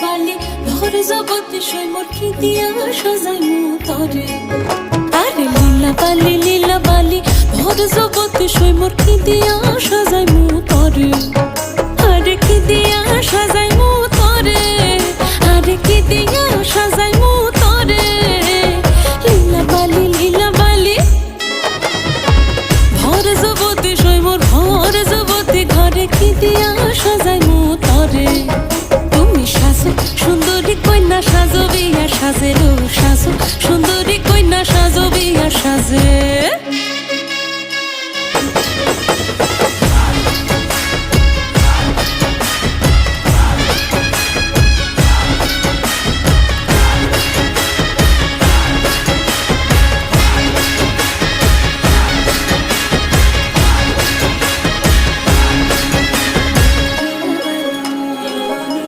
বালি ভর জগতে সই মোর কি দিয়া সাজাইমু তরে। আরে লীলা বালি ভর জগতে সই মোর কি দিয়া সাজাইমু তরে। আরে কি দিয়া সাজাইমু তরে, আরে কি দিয়া সাজাইমু তরে। লীলা বালি ভর জগতে সই মোর ভর জগতে ঘরে কি দিয়া সাজাইমু তরে। তুমি সাজো সুন্দরী কন্যা সাজো বিয়া সাজে